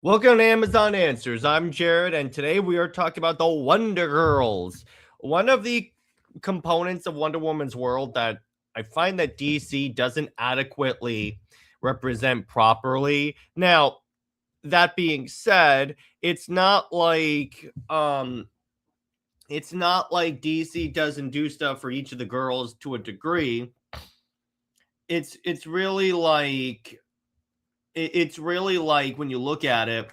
Welcome to Amazon Answers. I'm Jared, and today we are talking about the Wonder Girls. One of the components of Wonder Woman's world that I find that DC doesn't adequately represent properly. Now, that being said, it's not like DC doesn't do stuff for each of the girls to a degree. It's really like it's really like when you look at it,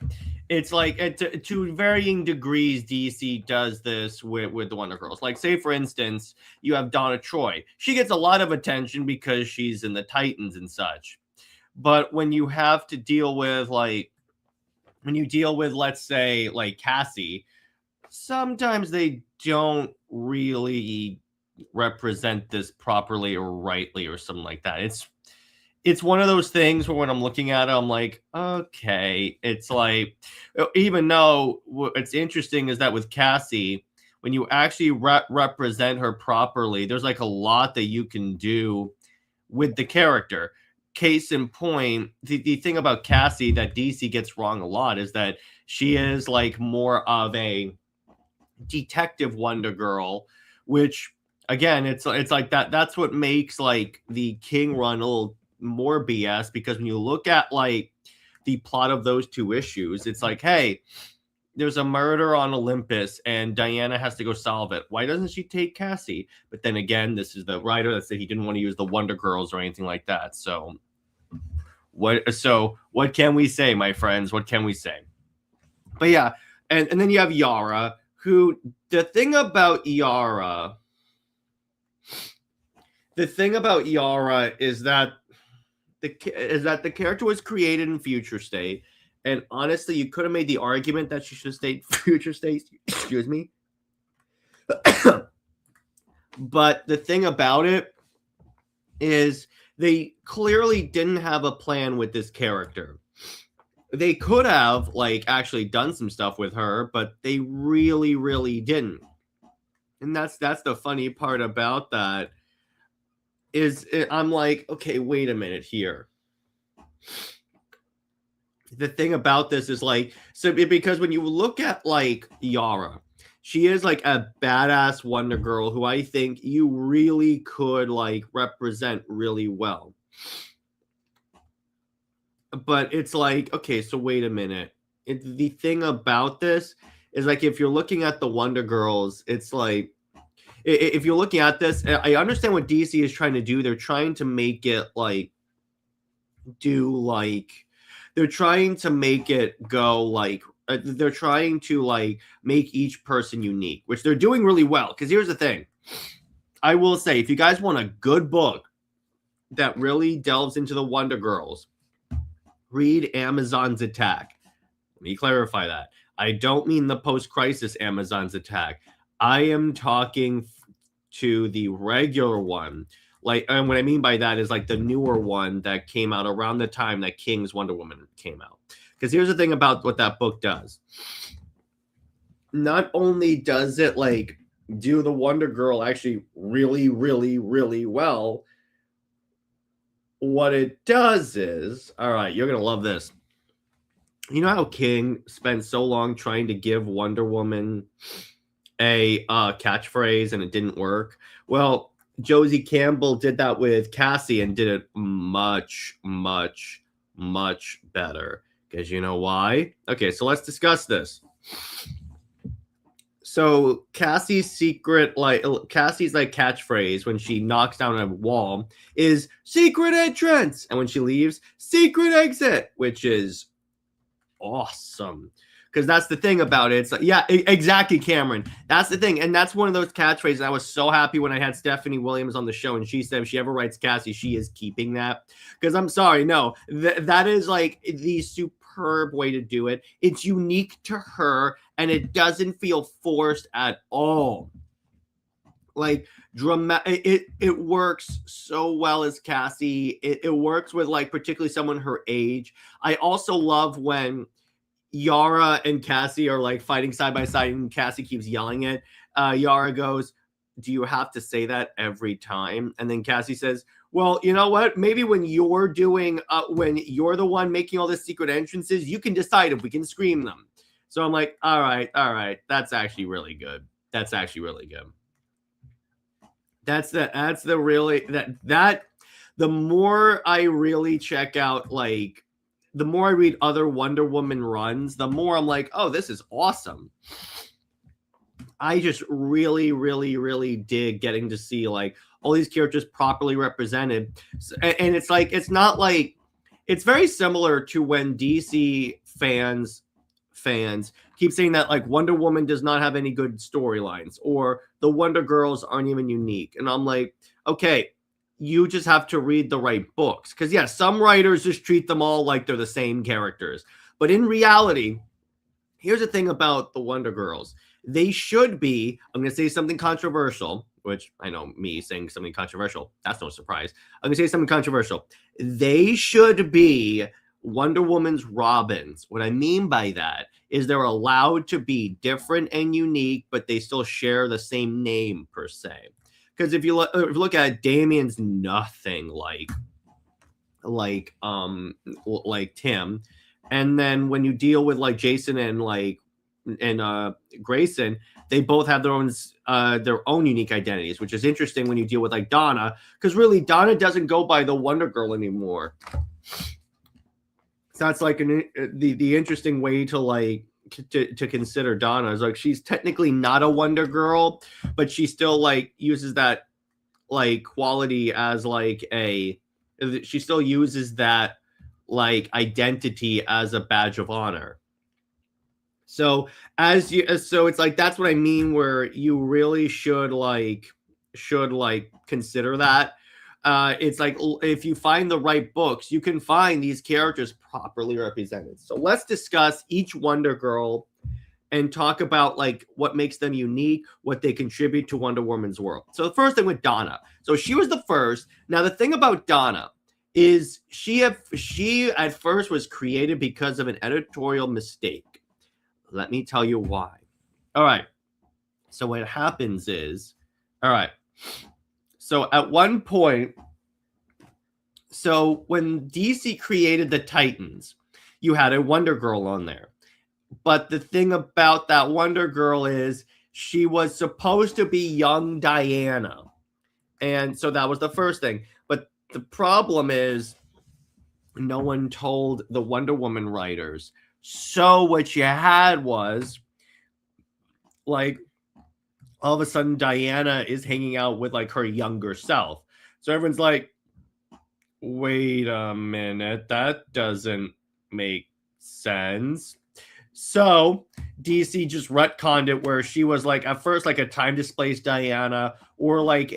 it's like to varying degrees DC does this with the Wonder Girls. Like, say for instance, you have Donna Troy. She gets a lot of attention because she's in the Titans and such. But when you have to deal with let's say like Cassie, sometimes they don't really represent this properly or rightly or something like that. It's one of those things where when I'm looking at it, I'm like, okay. It's like, even though what's interesting is that with Cassie, when you actually represent her properly, there's like a lot that you can do with the character. Case in point, the thing about Cassie that DC gets wrong a lot is that she is like more of a detective Wonder Girl, which again, it's like that's what makes like the King run a little more BS, because when you look at like the plot of those two issues, it's like, hey, there's a murder on Olympus and Diana has to go solve it. Why doesn't she take Cassie? But then again, this is the writer that said he didn't want to use the Wonder Girls or anything like that. So what can we say, my friends? What can we say? But yeah, and then you have Yara, who the thing about Yara is that the character was created in Future State, and honestly, you could have made the argument that she should have stayed Future State. Excuse me. But the thing about it is they clearly didn't have a plan with this character. They could have like actually done some stuff with her, but they really didn't. And that's the funny part about that is I'm like, okay, wait a minute here. The thing about this is like, so because when you look at like Yara, she is like a badass Wonder Girl who I think you really could like represent really well. But it's like, okay, so wait a minute. The thing about this is like, if you're looking at the Wonder Girls, it's like, if you're looking at this, I understand what DC is trying to do. They're trying to make it like they're trying to make it go like they're trying to like make each person unique, which they're doing really well. Because here's the thing, I will say, if you guys want a good book that really delves into the Wonder Girls, read Amazon's Attack. Let me clarify that. I don't mean the post-crisis Amazon's Attack. I am talking to the regular one. Like, and what I mean by that is like the newer one that came out around the time that King's Wonder Woman came out. Because here's the thing about what that book does. Not only does it like do the Wonder Girl actually really well, what it does is, all right, you're going to love this. You know how King spent so long trying to give Wonder Woman a catchphrase and it didn't work? Well, Josie Campbell did that with Cassie and did it much better. Because you know why? Okay, so let's discuss this. So Cassie's catchphrase when she knocks down a wall is secret entrance, and when she leaves, secret exit, which is awesome. Because that's the thing about it. It's like, yeah, exactly, Cameron. That's the thing. And that's one of those catchphrases. I was so happy when I had Stephanie Williams on the show, and she said if she ever writes Cassie, she is keeping that. Because I'm sorry, no, that is like the superb way to do it. It's unique to her, and it doesn't feel forced at all. Like it works so well as Cassie. It works with like particularly someone her age. I also love when Yara and Cassie are like fighting side by side, and Cassie keeps yelling it. Yara goes, "Do you have to say that every time?" And then Cassie says, Well, you know what? Maybe when you're the one making all the secret entrances, you can decide if we can scream them. So I'm like, all right. That's actually really good. That's actually really good. The more I really check out, like, the more I read other Wonder Woman runs, the more I'm like, oh, this is awesome. I just really, really, really dig getting to see like all these characters properly represented. And it's like, it's not like, it's very similar to when DC fans keep saying that like Wonder Woman does not have any good storylines or the Wonder Girls aren't even unique. And I'm like, okay, you just have to read the right books. Because yeah, some writers just treat them all like they're the same characters. But in reality, here's the thing about the Wonder Girls. They should be, I'm going to say something controversial, which I know me saying something controversial, that's no surprise. I'm going to say something controversial. They should be Wonder Woman's Robins. What I mean by that is they're allowed to be different and unique, but they still share the same name per se. Because if you look at it, Damien's nothing like Tim, and then when you deal with like Jason and Grayson, they both have their own unique identities, which is interesting when you deal with like Donna, because really Donna doesn't go by the Wonder Girl anymore. So that's like the interesting way to like to consider Donna is like she's technically not a Wonder Girl, but she still like uses that like quality as like she still uses that like identity as a badge of honor. So so it's like that's what I mean where you really should consider that. It's like if you find the right books, you can find these characters properly represented. So let's discuss each Wonder Girl and talk about like what makes them unique, what they contribute to Wonder Woman's world. So the first thing with Donna. So she was the first. Now the thing about Donna is she at first was created because of an editorial mistake. Let me tell you why. All right. So what happens is, all right. So at one point, so when DC created the Titans, you had a Wonder Girl on there. But the thing about that Wonder Girl is she was supposed to be young Diana. And so that was the first thing. But the problem is no one told the Wonder Woman writers. So what you had was like all of a sudden Diana is hanging out with like her younger self. So everyone's like, wait a minute, that doesn't make sense. So DC just retconned it where she was like at first like a time displaced Diana or like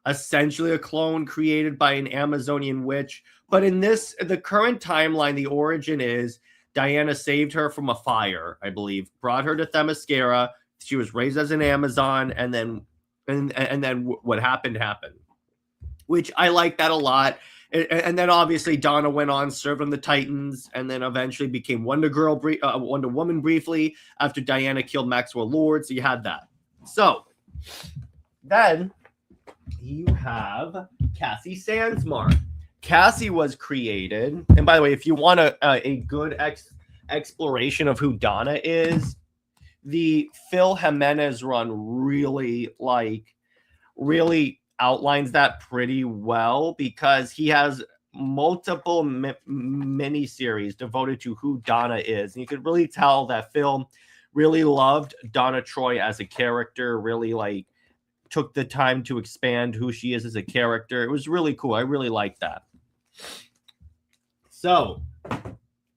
essentially a clone created by an Amazonian witch. But in the current timeline, the origin is Diana saved her from a fire, I believe, brought her to Themyscira. She was raised as an Amazon, and then what happened, which I like that a lot. And then obviously Donna went on, served on the Titans, and then eventually became Wonder Woman briefly after Diana killed Maxwell Lord. So you had that. So then you have Cassie Sandsmark. Cassie was created, and by the way, if you want a good exploration of who Donna is, the Phil Jimenez run really outlines that pretty well because he has multiple mini series devoted to who Donna is, and you could really tell that Phil really loved Donna Troy as a character, really took the time to expand who she is as a character. It was really cool. I really liked that. So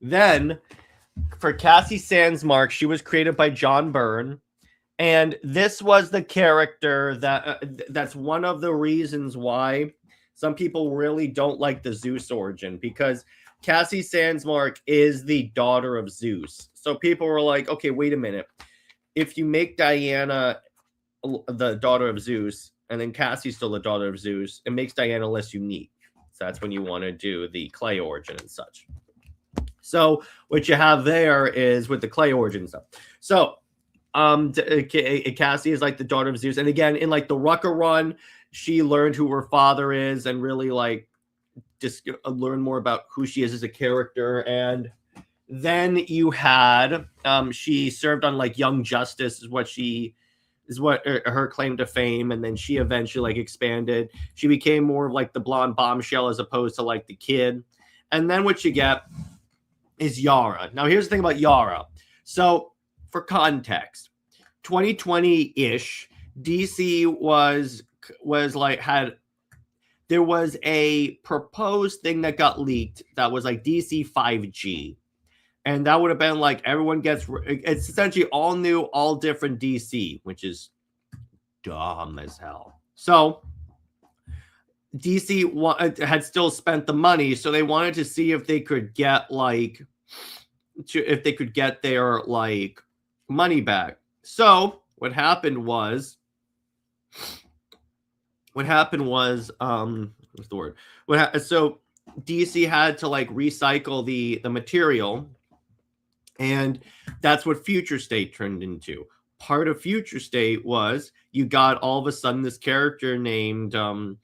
then for Cassie Sandsmark, she was created by John Byrne. And this was the character that's one of the reasons why some people really don't like the Zeus origin, because Cassie Sandsmark is the daughter of Zeus. So people were like, okay, wait a minute. If you make Diana the daughter of Zeus and then Cassie's still the daughter of Zeus, it makes Diana less unique. So that's when you want to do the clay origin and such. So what you have there is with the clay origin stuff. So Cassie is like the daughter of Zeus. And again, in like the Rucker run, she learned who her father is and really like just learn more about who she is as a character. And then you had she served on like Young Justice is what her claim to fame, and then she eventually like expanded. She became more of like the blonde bombshell as opposed to like the kid. And then what you get is Yara. Now here's the thing about Yara. So for context, 2020-ish, DC was like had there was a proposed thing that got leaked that was like DC 5G. And that would have been like everyone gets it's essentially all new, all different DC, which is dumb as hell. So DC had still spent the money, so they wanted to see if they could get like if they could get their like money back. So what happened was what's the word? So DC had to like recycle the material, and that's what Future State turned into. Part of Future State was you got all of a sudden this character named Yara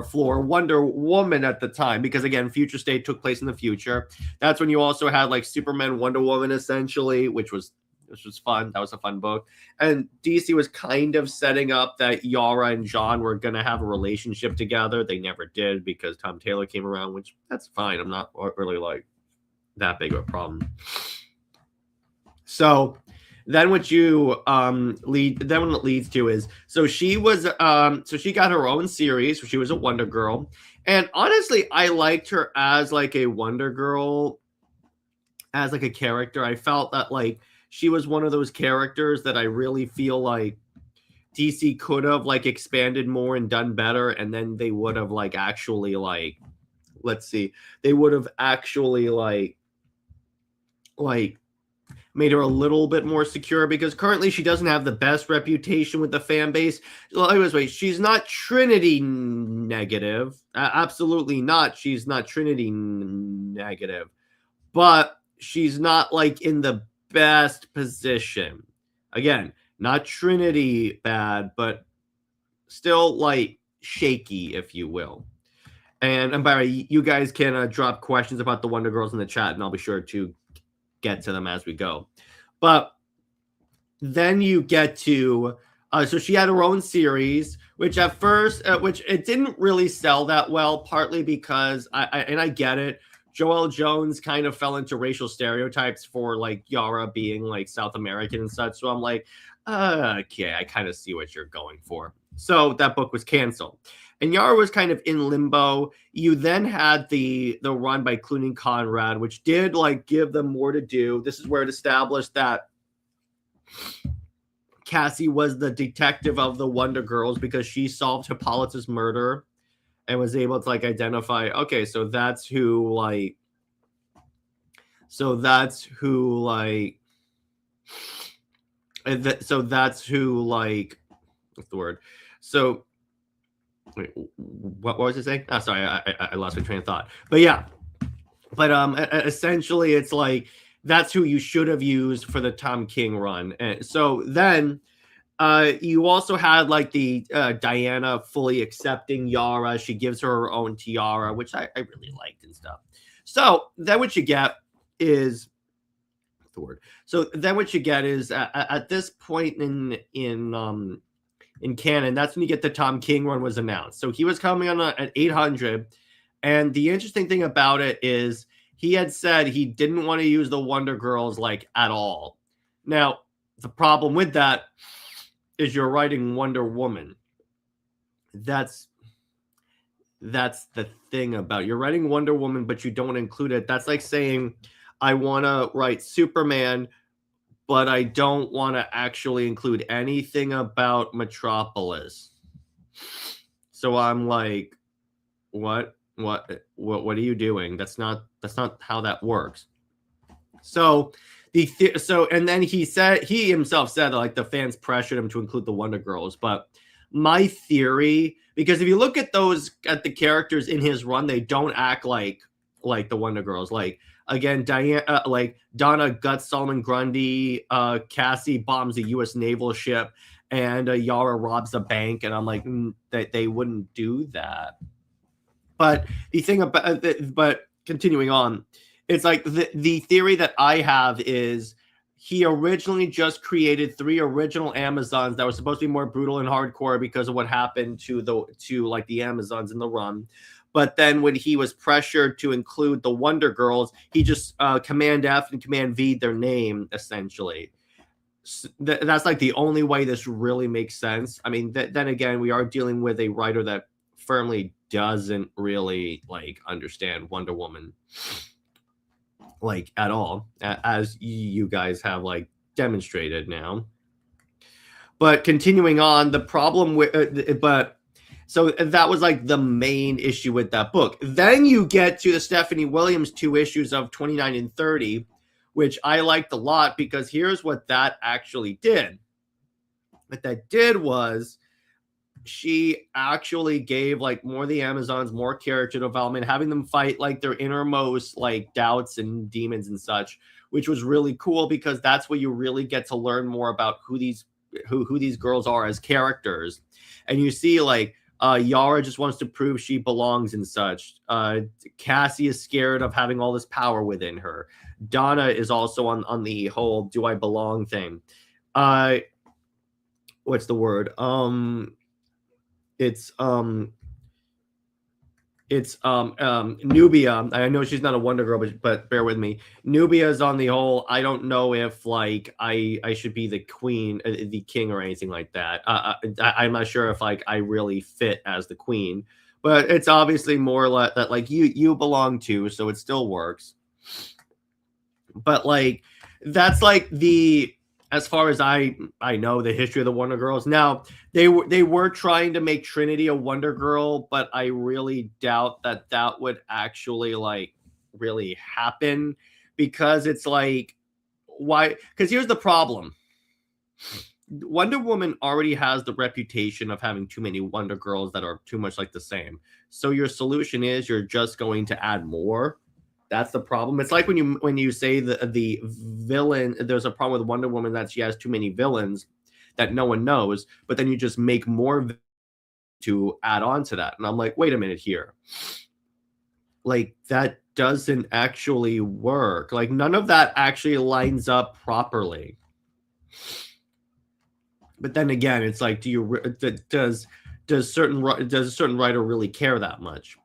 Flor, Wonder Woman at the time, because again, Future State took place in the future. That's when you also had like Superman, Wonder Woman, essentially, which was fun. That was a fun book. And DC was kind of setting up that Yara and John were going to have a relationship together. They never did because Tom Taylor came around, which that's fine. I'm not really like that big of a problem. So then what you what it leads to is, so she got her own series. She was a Wonder Girl. And honestly, I liked her as like a Wonder Girl, as like a character. I felt that like she was one of those characters that I really feel like DC could have like expanded more and done better, and then they would have like actually like they would have actually like made her a little bit more secure, because currently she doesn't have the best reputation with the fan base. Anyways, she's not Trinity negative. Absolutely not. She's not Trinity negative, but she's not like in the best position. Again, not Trinity bad, but still like shaky, if you will. And by the way, you guys can drop questions about the Wonder Girls in the chat, and I'll be sure to get to them as we go. But then you get to so she had her own series, which at first which it didn't really sell that well, partly because I get it, Joelle Jones kind of fell into racial stereotypes for like Yara being like South American and such. So I'm like, okay, I kind of see what you're going for. So that book was canceled. And Yara was kind of in limbo. You then had the run by Clooney Conrad, which did like give them more to do. This is where it established that Cassie was the detective of the Wonder Girls, because she solved Hippolyta's murder and was able to like identify, okay, so that's who like what's the word? So wait, what was it saying? Oh, sorry, I lost my train of thought. But yeah, but essentially it's like that's who you should have used for the Tom King run. And so then you also had like the Diana fully accepting Yara. She gives her own tiara, which I really liked and stuff. So then what you get is the word. So then what you get is at this point in canon, that's when you get the Tom King run was announced. So he was coming on at 800, and the interesting thing about it is he had said he didn't want to use the Wonder Girls like at all. Now the problem with that is you're writing Wonder Woman. That's the thing about it. You're writing Wonder Woman, but you don't include it. That's like saying I want to write Superman, but I don't want to actually include anything about Metropolis. So I'm like, what are you doing? That's not how that works. So and then he himself said like the fans pressured him to include the Wonder Girls. But my theory, because if you look at the characters in his run, they don't act like the Wonder Girls. Like again, Diane, like Donna guts Solomon Grundy, Cassie bombs a U.S. naval ship, and Yara robs a bank, and I'm like, that they wouldn't do that. But the thing about, but continuing on, it's like the theory that I have is he originally just created 3 original Amazons that were supposed to be more brutal and hardcore because of what happened to like the Amazons in the run. But then when he was pressured to include the Wonder Girls, he just Command F and Command V their name essentially. That's like the only way this really makes sense. I mean, then again, we are dealing with a writer that firmly doesn't really like understand Wonder Woman like at all, as you guys have like demonstrated now. But continuing on, the problem with so that was like the main issue with that book. Then you get to the Stephanie Williams 2 issues of 29 and 30, which I liked a lot because here's what that actually did. What that did was she actually gave like more of the Amazons more character development, having them fight like their innermost like doubts and demons and such, which was really cool because that's where you really get to learn more about who these girls are as characters. And you see like Yara just wants to prove she belongs and such. Cassie is scared of having all this power within her. Donna is also on the whole do I belong thing. What's the word? It's Nubia. I know she's not a Wonder Girl, but bear with me. Nubia is on the whole. I don't know if like I should be the queen, the king, or anything like that. I'm not sure if like I really fit as the queen, but it's obviously more like that. Like you belong to, so it still works. But like that's like the. As far as I know, the history of the Wonder Girls. Now, they were trying to make Trinity a Wonder Girl, but I really doubt that would actually like really happen because it's like why? Because here's the problem: Wonder Woman already has the reputation of having too many Wonder Girls that are too much like the same. So your solution is you're just going to add more. That's the problem. It's like when you say the villain, there's a problem with Wonder Woman that she has too many villains that no one knows, but then you just make more to add on to that. And I'm like, wait a minute here. Like that doesn't actually work. Like none of that actually lines up properly. But then again, it's like, does a certain writer really care that much?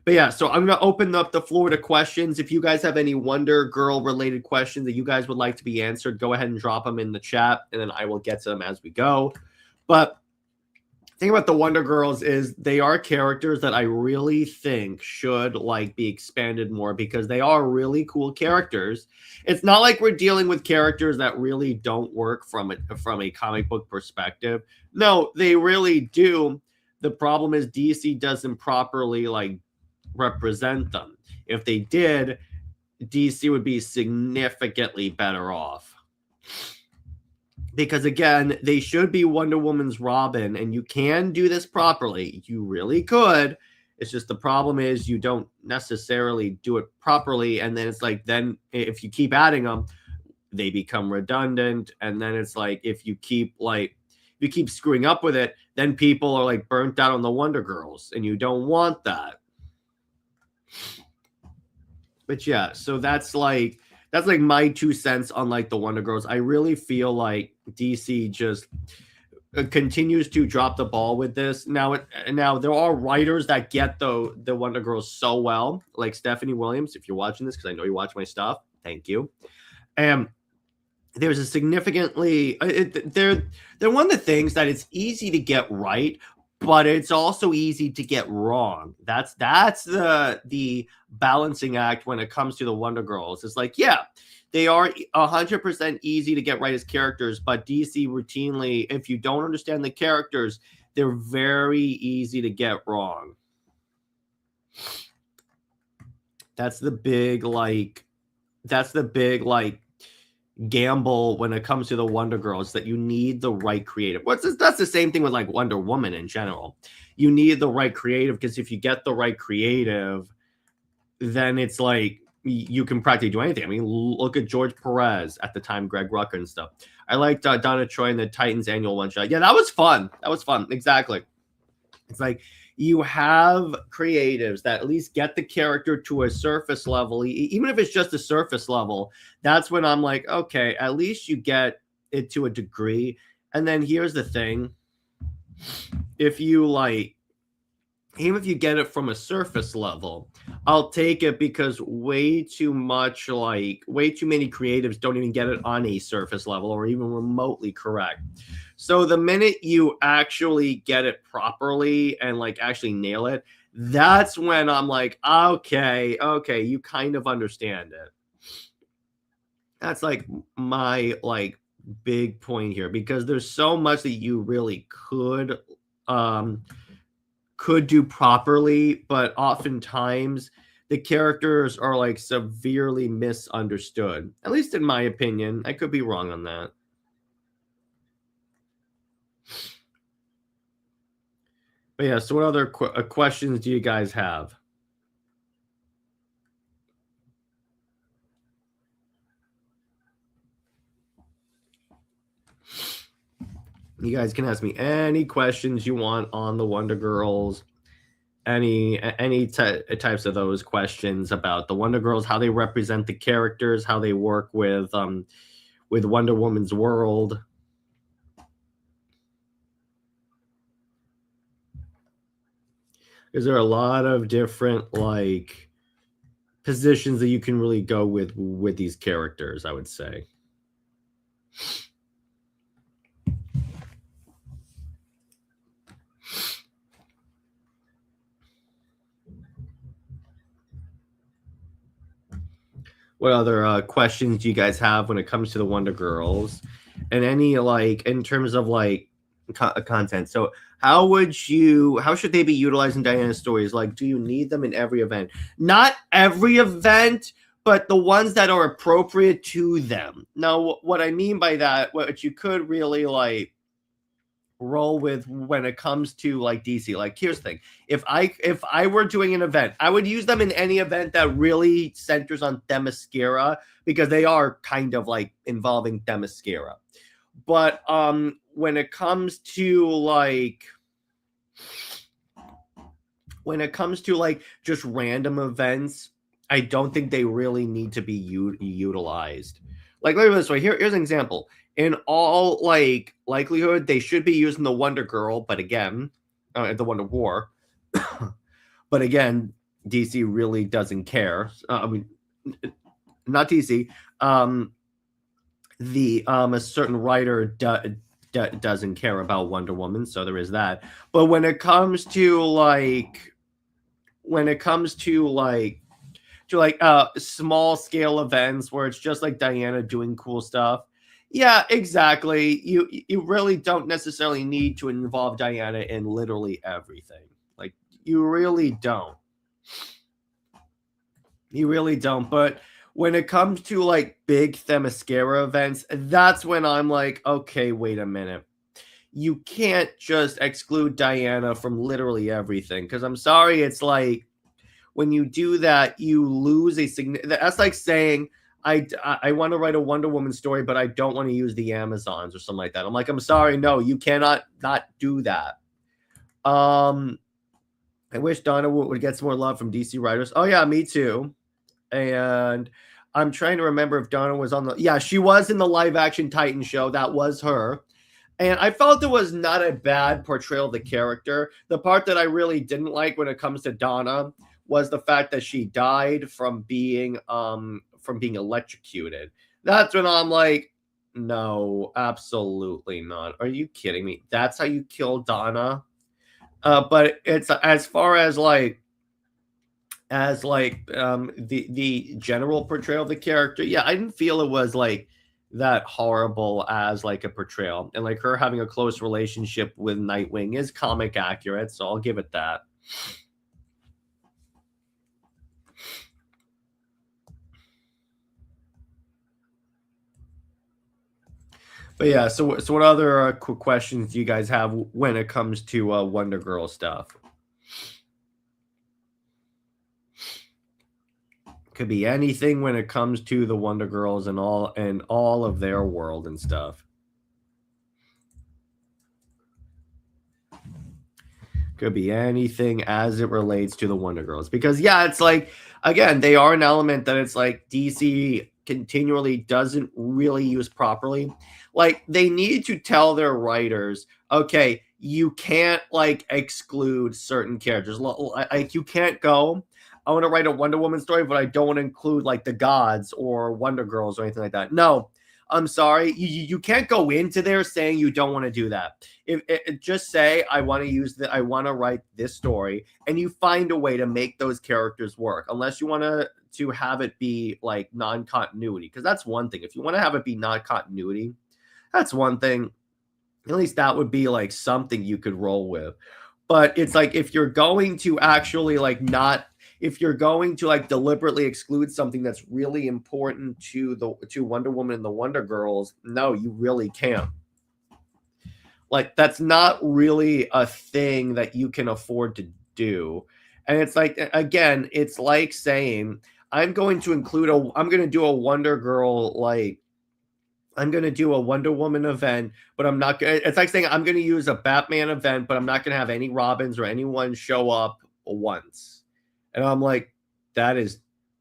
But yeah, so I'm going to open up the floor to questions. If you guys have any Wonder Girl related questions that you guys would like to be answered, go ahead and drop them in the chat, and then I will get to them as we go. But the thing about the Wonder Girls is they are characters that I really think should like be expanded more because they are really cool characters. It's not like we're dealing with characters that really don't work from a comic book perspective. No, they really do. The problem is DC doesn't properly like represent them. If they did, DC would be significantly better off. Because again, they should be Wonder Woman's Robin, and you can do this properly. You really could. It's just the problem is you don't necessarily do it properly, and then it's like then if you keep adding them, they become redundant, and then it's like if you keep screwing up with it, then people are like burnt out on the Wonder Girls, and you don't want that. But yeah, so that's like my 2 cents on like the Wonder Girls. I really feel like DC just continues to drop the ball with this. Now there are writers that get the Wonder Girls so well, like Stephanie Williams. If you're watching this, because I know you watch my stuff, thank you. And there's a significantly they're one of the things that it's easy to get right, but it's also easy to get wrong. That's the balancing act when it comes to the Wonder Girls. It's like, yeah, they are 100% easy to get right as characters, but DC routinely, if you don't understand the characters, they're very easy to get wrong. That's the big gamble when it comes to the Wonder Girls, that you need the right creative. That's the same thing with like Wonder Woman in general. You need the right creative, because if you get the right creative, then it's like you can practically do anything. I mean, look at George Perez at the time, Greg Rucka and stuff. I liked Donna Troy in the Titans annual one shot. Yeah, that was fun. That was fun. Exactly. It's like you have creatives that at least get the character to a surface level, even if it's just a surface level. That's when I'm like, okay, at least you get it to a degree. And then here's the thing. If you like, even if you get it from a surface level, I'll take it because way too many creatives don't even get it on a surface level or even remotely correct. So the minute you actually get it properly and like actually nail it, that's when I'm like, okay, you kind of understand it. That's like my like big point here, because there's so much that you really could do properly, but oftentimes the characters are like severely misunderstood. At least in my opinion. I could be wrong on that. But yeah, so what other questions do you guys have? You guys can ask me any questions you want on the Wonder Girls, any types of those questions about the Wonder Girls, how they represent the characters, how they work with Wonder Woman's world. Is there a lot of different like positions that you can really go with these characters, I would say. What other questions do you guys have when it comes to the Wonder Girls, and any like in terms of like content? So how should they be utilizing Diana's stories? Like, do you need them in every event? Not every event, but the ones that are appropriate to them. Now, what I mean by that, what you could really like roll with when it comes to like DC. Like, here's the thing: if I were doing an event, I would use them in any event that really centers on Themyscira, because they are kind of like involving Themyscira. But when it comes to like just random events, I don't think they really need to be utilized. Like, look at this way. Here's an example. In all like likelihood, they should be using the Wonder Girl, but again, the Wonder War. But again, DC really doesn't care. I mean, not DC. A certain writer doesn't care about Wonder Woman, so there is that. But when it comes to small scale events where it's just like Diana doing cool stuff, yeah, exactly. You really don't necessarily need to involve Diana in literally everything. Like, you really don't. You really don't. But when it comes to like big Themyscira events, that's when I'm like, okay, wait a minute. You can't just exclude Diana from literally everything, because I'm sorry, it's like when you do that, you lose a significant. That's like saying I want to write a Wonder Woman story, but I don't want to use the Amazons or something like that. I'm like, I'm sorry, no, you cannot not do that. I wish Donna would get some more love from DC writers. Oh yeah, me too. And I'm trying to remember if Donna was on the. Yeah, she was in the live action Titan show. That was her. And I felt it was not a bad portrayal of the character. The part that I really didn't like when it comes to Donna was the fact that she died from being electrocuted. That's when I'm like, no, absolutely not. Are you kidding me? That's how you kill Donna? But it's as far as the general portrayal of the character, yeah, I didn't feel it was like that horrible as like a portrayal. And like her having a close relationship with Nightwing is comic accurate, so I'll give it that. But yeah, so what other quick questions do you guys have when it comes to Wonder Girl stuff? Could be anything when it comes to the Wonder Girls and all of their world and stuff. Could be anything as it relates to the Wonder Girls. Because yeah, it's like, again, they are an element that it's like DC continually doesn't really use properly. Like, they need to tell their writers, okay, you can't like exclude certain characters. Like, you can't go, I want to write a Wonder Woman story, but I don't want to include like the gods or Wonder Girls or anything like that. No, I'm sorry. You can't go into there saying you don't want to do that. If just say I want to write this story, and you find a way to make those characters work, unless you want to have it be like non-continuity, because that's one thing. If you want to have it be non-continuity, that's one thing. At least that would be like something you could roll with. But it's like, if you're going to actually like not, if you're going to like deliberately exclude something that's really important to Wonder Woman and the Wonder Girls, no, you really can't. Like, that's not really a thing that you can afford to do. And it's like, again, it's like saying, I'm going to do a Wonder Girl, like, I'm going to do a Wonder Woman event, but I'm not going to, it's like saying I'm going to use a Batman event, but I'm not going to have any Robins or anyone show up once. And I'm like, that is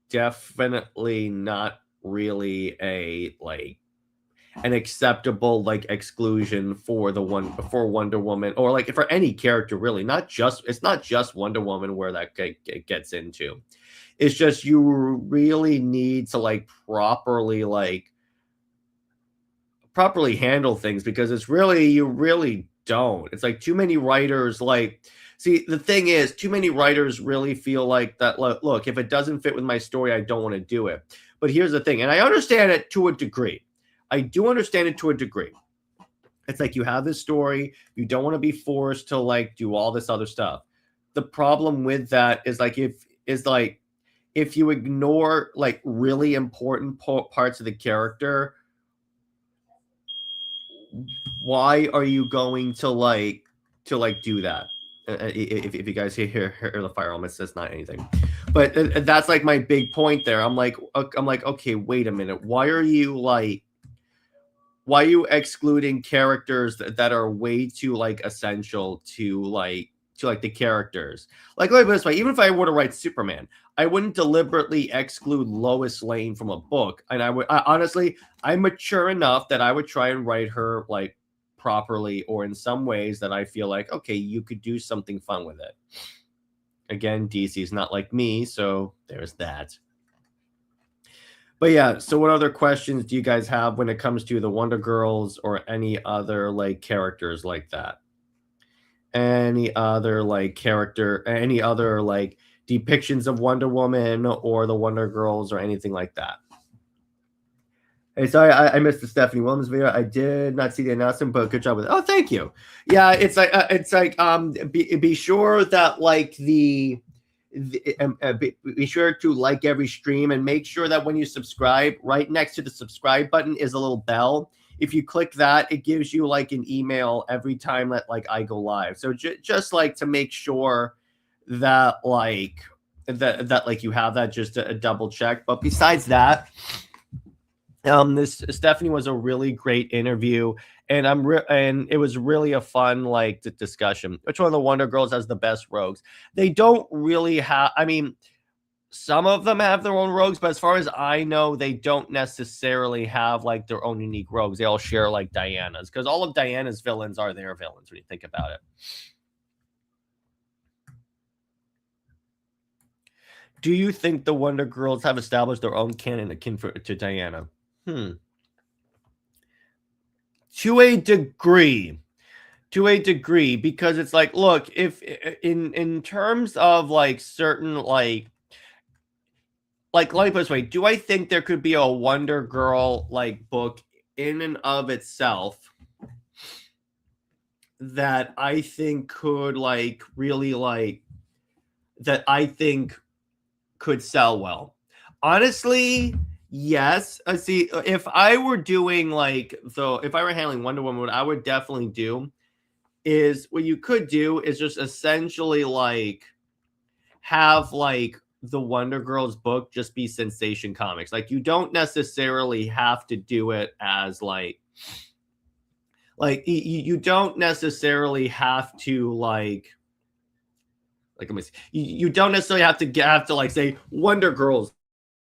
definitely not really an acceptable like exclusion for Wonder Woman, or like for any character really. It's not just Wonder Woman where that gets into. It's just, you really need to like properly handle things, because you really don't. It's like, too many writers see, the thing is, too many writers really feel like that, look, if it doesn't fit with my story, I don't want to do it. But here's the thing, and I understand it to a degree. I do understand it to a degree. It's like, you have this story, you don't want to be forced to like do all this other stuff. The problem with that is like, if you ignore like really important parts of the character, why are you going to do that? If you guys hear the fire elements, that's not anything. But that's like my big point there. I'm like, okay, wait a minute. Why are you excluding characters that are way too like essential to the characters? Like, let me put it this way: even if I were to write Superman, I wouldn't deliberately exclude Lois Lane from a book. And honestly, I'm mature enough that I would try and write her like properly, or in some ways that I feel like, okay, you could do something fun with it. Again, DC's not like me, so there's that. But yeah, so what other questions do you guys have when it comes to the Wonder Girls or any other like characters like that? Any other like depictions of Wonder Woman or the Wonder Girls or anything like that? Hey, sorry, I missed the Stephanie Williams video. I did not see the announcement, but good job with it. Oh, thank you. Yeah, it's like be sure that like be sure to like every stream, and make sure that when you subscribe, right next to the subscribe button is a little bell. If you click that, it gives you like an email every time that like I go live. So just like to make sure that like you have that, just a double check. But besides that, this Stephanie was a really great interview, and and it was really a fun like discussion. Which one of the Wonder Girls has the best rogues? They don't really have. I mean, some of them have their own rogues, but as far as I know, they don't necessarily have like their own unique rogues. They all share like Diana's, because all of Diana's villains are their villains when you think about it. Do you think the Wonder Girls have established their own canon akin to Diana? To a degree, because it's like, look, if in terms of like certain like let me put it this way: do I think there could be a Wonder Girl like book in and of itself that I think could like really like that I think could sell well? Honestly, yes. See, if I were doing if I were handling Wonder Woman, what I would definitely do is, what you could do is just essentially like have like the Wonder Girls book just be Sensation Comics. Like, you don't necessarily have to do it as like you don't necessarily have to let me see. You don't necessarily have to like say Wonder Girls.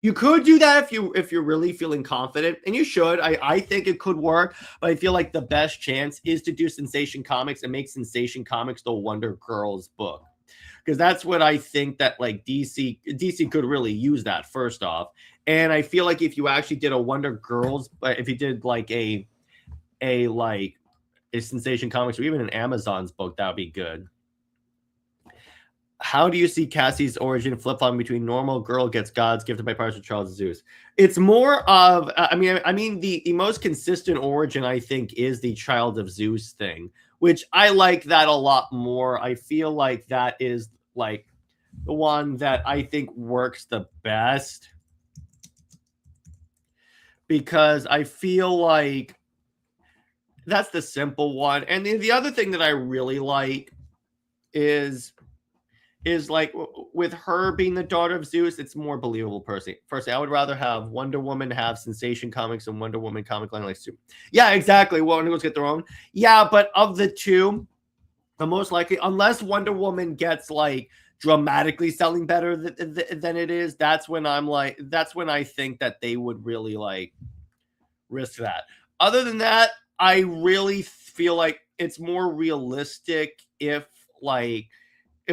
You could do that if you're really feeling confident, and you should. I think it could work, but I feel like the best chance is to do Sensation Comics and make Sensation Comics the Wonder Girls book, because that's what I think that like DC could really use that first off. And I feel like if you actually did a Wonder Girls, if you did like a Sensation Comics or even an Amazon's book, that would be good. How do you see Cassie's origin flip-flopping between normal girl gets gods gifted by Parson Charles Zeus? It's more of, I mean, the most consistent origin, I think, is the Child of Zeus thing, which I like that a lot more. I feel like that is like the one that I think works the best, because I feel like that's the simple one. And the other thing that I really like is like with her being the daughter of Zeus, it's more believable. Personally, I would rather have Wonder Woman have Sensation Comics and Wonder Woman comic line like Super. Yeah, exactly. Wonder Woman's get their own. Yeah, but of the two, the most likely, unless Wonder Woman gets like dramatically selling better than it is, that's when I think that they would really like risk that. Other than that, I really feel like it's more realistic if like,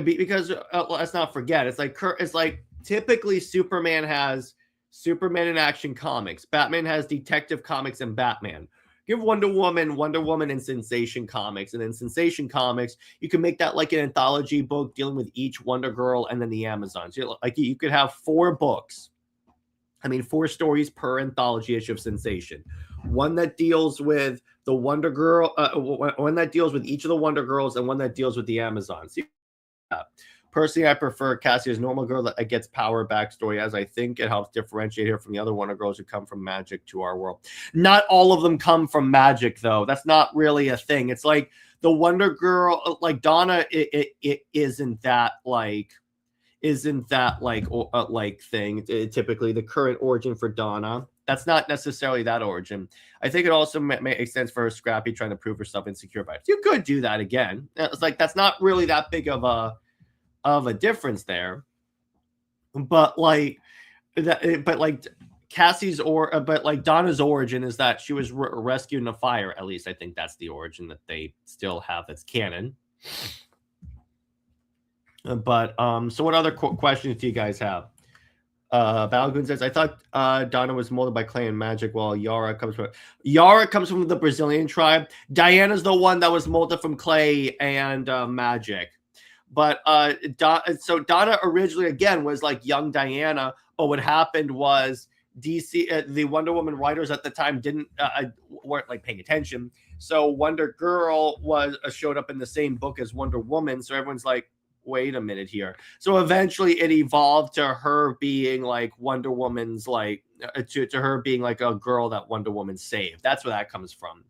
because let's not forget, it's like typically Superman has Superman in Action Comics, Batman has Detective Comics and Batman. Give Wonder Woman and Sensation Comics, and then Sensation Comics, you can make that like an anthology book dealing with each Wonder Girl, and then the Amazons. Like you could have 4 books. I mean, 4 stories per anthology issue of Sensation. One that deals with the Wonder Girl, one that deals with each of the Wonder Girls, and one that deals with the Amazons. Personally, I prefer Cassie's normal girl that gets power backstory, as I think it helps differentiate her from the other Wonder Girls who come from magic to our world. Not all of them come from magic, though. That's not really a thing. It's like the Wonder Girl, like Donna, it isn't that like thing. Typically, the current origin for Donna, that's not necessarily that origin. I think it also makes sense for her Scrappy trying to prove herself insecure by it. You could do that again. It's like that's not really that big of a difference there. But like Cassie's but like Donna's origin is that she was rescued in a fire. At least I think that's the origin that they still have that's canon. But so what other questions do you guys have? Balagoon says, I thought Donna was molded by clay and magic, while Yara comes from the Brazilian tribe. Diana's the one that was molded from clay and magic. But so Donna originally, again, was like young Diana. But what happened was DC, the Wonder Woman writers at the time weren't like paying attention. So Wonder Girl showed up in the same book as Wonder Woman. So everyone's like, wait a minute here. So eventually it evolved to her being like Wonder Woman's like to her being like a girl that Wonder Woman saved. That's where that comes from.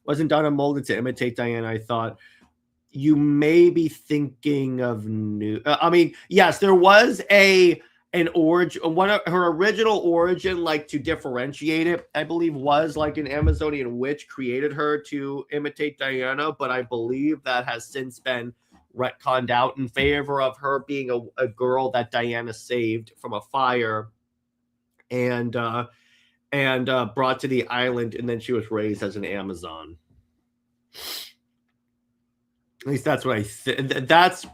Wasn't Donna molded to imitate Diana? I thought you may be thinking of new. I mean, yes, there was an origin. One of her original origin, like to differentiate it, I believe was like an Amazonian witch created her to imitate Diana, but I believe that has since been retconned out in favor of her being a girl that Diana saved from a fire and brought to the island, and then she was raised as an Amazon. At least that's what I think. That's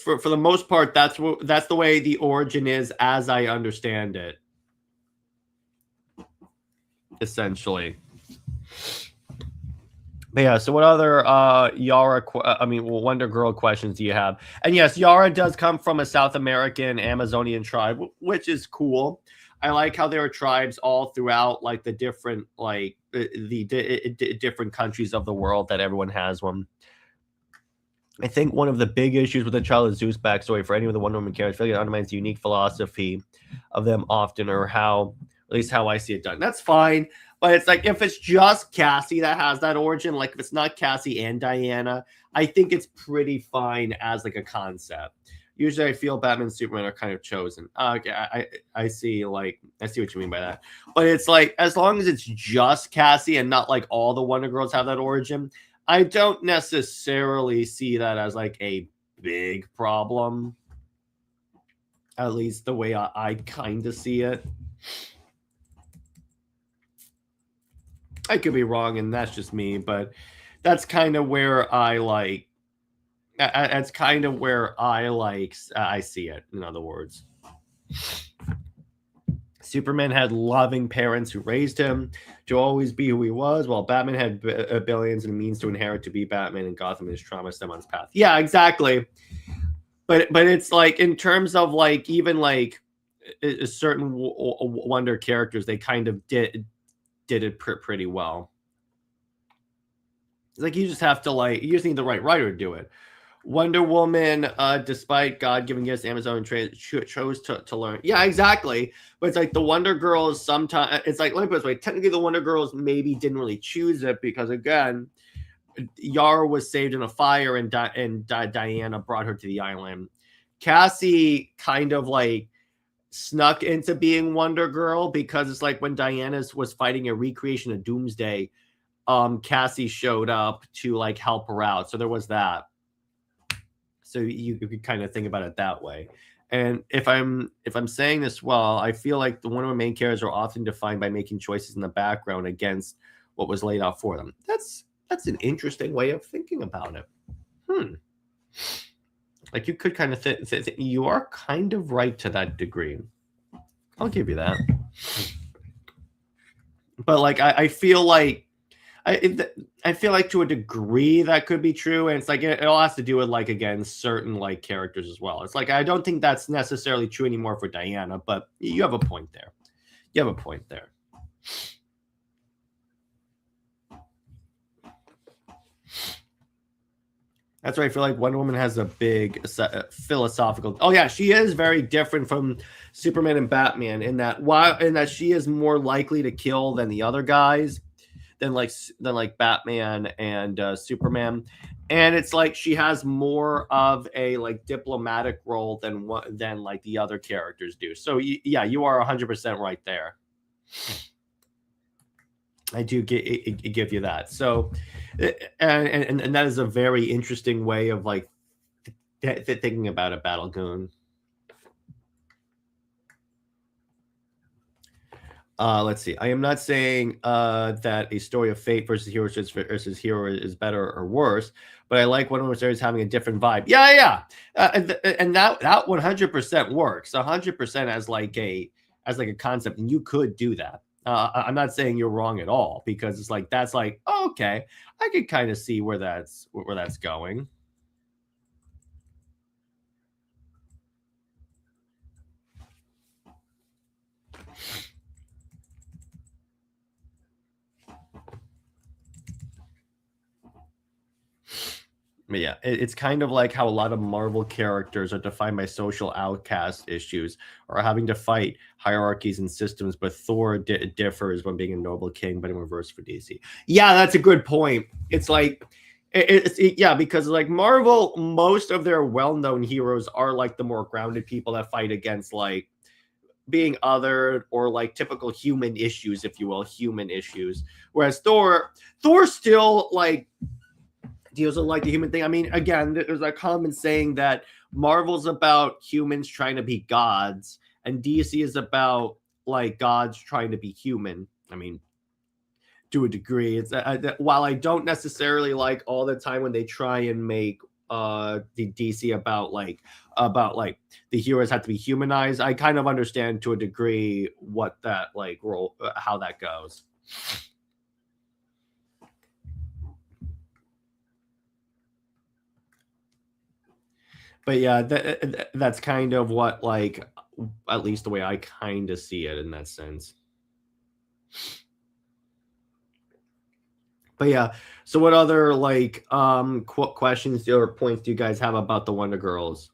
for the most part. That's the way the origin is, as I understand it. Essentially. But yeah, so what other Wonder Girl questions do you have? And yes, Yara does come from a South American Amazonian tribe, which is cool. I like how there are tribes all throughout like the different like the different countries of the world that everyone has one. I think one of the big issues with the Child of Zeus backstory for any of the Wonder Woman characters, I feel like it undermines the unique philosophy of them often, or how, at least how I see it done. That's fine. But it's like if it's just Cassie that has that origin, like if it's not Cassie and Diana, I think it's pretty fine as like a concept. Usually, I feel Batman and Superman are kind of chosen. Okay, I see. Like, I see what you mean by that. But it's like, as long as it's just Cassie and not like all the Wonder Girls have that origin, I don't necessarily see that as like a big problem. At least the way I kind of see it. I could be wrong, and that's just me, but that's kind of where I like. That's kind of where I like. I see it. In other words, Superman had loving parents who raised him to always be who he was, while Batman had billions and means to inherit to be Batman, and Gotham is trauma stem on his path. Yeah, exactly. But it's like, in terms of like, even like a certain Wonder characters, they kind of did it pretty well. It's like, you just have to like, you just need the right writer to do it. Wonder Woman, despite God giving us Amazon chose to learn. Yeah, exactly. But it's like the Wonder Girls sometimes, it's like, let me put it this way, technically the Wonder Girls maybe didn't really choose it, because again, Yara was saved in a fire, and Diana brought her to the island. Cassie kind of like snuck into being Wonder Girl, because it's like when Diana was fighting a recreation of Doomsday, Cassie showed up to like help her out. So there was that. So you could kind of think about it that way. And if I'm saying this well, I feel like one of the main characters are often defined by making choices in the background against what was laid out for them. That's an interesting way of thinking about it. Like, you could kind of you are kind of right to that degree. I'll give you that. But like, I feel like I feel like to a degree that could be true, and it's like it all has to do with, like, again, certain like characters as well. It's like, I don't think that's necessarily true anymore for Diana, but you have a point there. You have a point there. That's why I feel like Wonder Woman has a big philosophical. Oh yeah, she is very different from Superman and Batman in that she is more likely to kill than the other guys, than like Batman and Superman, and it's like she has more of a like diplomatic role than like the other characters do. So yeah, you are 100% right there. I do give you that. So, and that is a very interesting way of like thinking about a Battle Goon. Let's see. I am not saying that a story of fate versus hero is better or worse, but I like one of those stories having a different vibe. Yeah. And that 100% works. 100% as like a concept, and you could do that. I'm not saying you're wrong at all, because it's like, that's like, oh, okay, I could kind of see where that's going. But yeah, it's kind of like how a lot of Marvel characters are defined by social outcast issues, or having to fight hierarchies and systems. But Thor differs when being a noble king, but in reverse for DC. Yeah, that's a good point. It's like, yeah, because like Marvel, most of their well-known heroes are like the more grounded people that fight against like being othered, or like typical human issues, if you will, human issues. Whereas Thor still like deals with like the human thing. I mean, again, there's a common saying that Marvel's about humans trying to be gods, and DC is about like gods trying to be human. I mean, to a degree, it's while I don't necessarily like all the time when they try and make the DC about like the heroes have to be humanized, I kind of understand to a degree what that like role how that goes. But yeah, that's kind of what like, at least the way I kind of see it in that sense. But yeah, so what other like questions or points do you guys have about the Wonder Girls?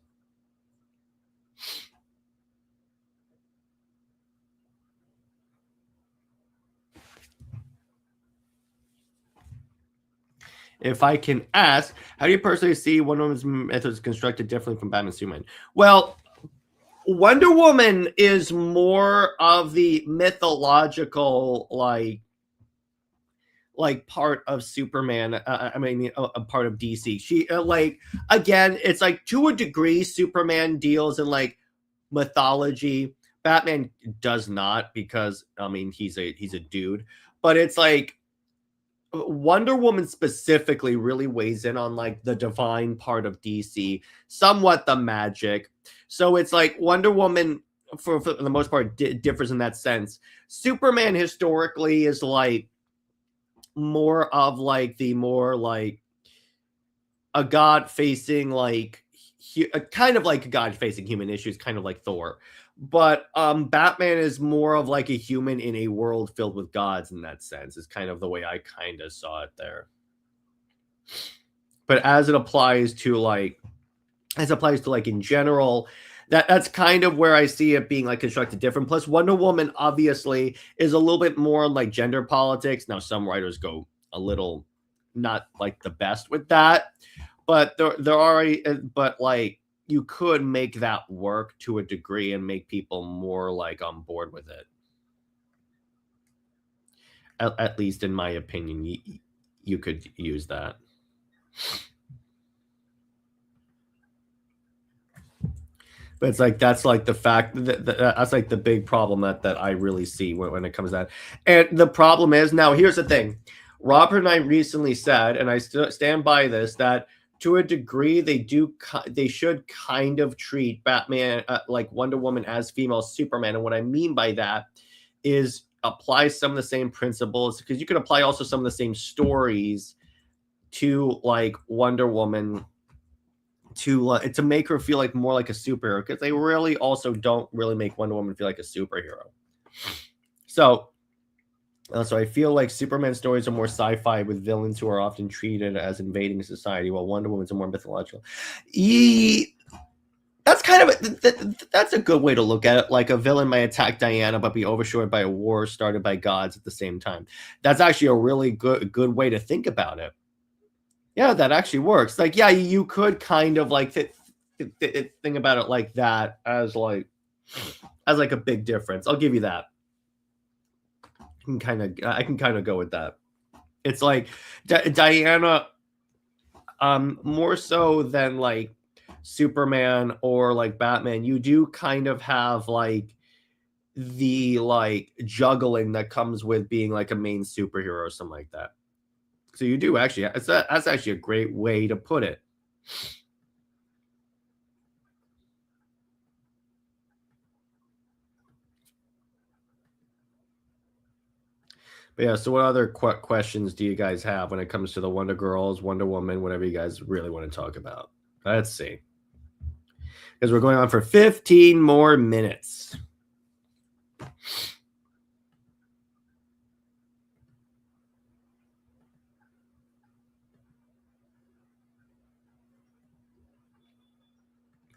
If I can ask, how do you personally see Wonder Woman's methods constructed differently from Batman and Superman? Well, Wonder Woman is more of the mythological, like part of Superman. I mean, a part of DC. She like again, it's like to a degree, Superman deals in like mythology. Batman does not because I mean he's a dude, but it's like Wonder Woman specifically really weighs in on like the divine part of DC, somewhat the magic. So it's like Wonder Woman, for the most part, differs in that sense. Superman historically is like more of like the more like a god facing like kind of like a god facing human issues, kind of like Thor. But Batman is more of like a human in a world filled with gods in that sense, is kind of the way I kind of saw it there. But as it applies to like in general, that's kind of where I see it being like constructed different. Plus, Wonder Woman obviously is a little bit more like gender politics. Now, some writers go a little not like the best with that, but there are, but like you could make that work to a degree and make people more like on board with it. At least in my opinion, you could use that. But it's like that's like the fact that's like the big problem that I really see when it comes to that. And the problem is now here's the thing. Robert and I recently said, and I still stand by this, that to a degree they should kind of treat Batman like Wonder Woman as female Superman. And what I mean by that is apply some of the same principles, because you could apply also some of the same stories to like Wonder Woman to make her feel like more like a superhero, because they really also don't really make Wonder Woman feel like a superhero. So I feel like Superman stories are more sci-fi with villains who are often treated as invading society, while Wonder Woman's are more mythological. That's kind of that's a good way to look at it. Like a villain might attack Diana but be overshadowed by a war started by gods at the same time. That's actually a really good way to think about it. Yeah, that actually works. Like, yeah, you could kind of like think about it like that as like a big difference. I'll give you that. I can kind of go with that. It's like Diana, more so than like Superman or like Batman. You do kind of have like the like juggling that comes with being like a main superhero or something like that. So you do actually. That's actually a great way to put it. But yeah, so what other questions do you guys have when it comes to the Wonder Girls, Wonder Woman, whatever you guys really want to talk about? Let's see. Because we're going on for 15 more minutes.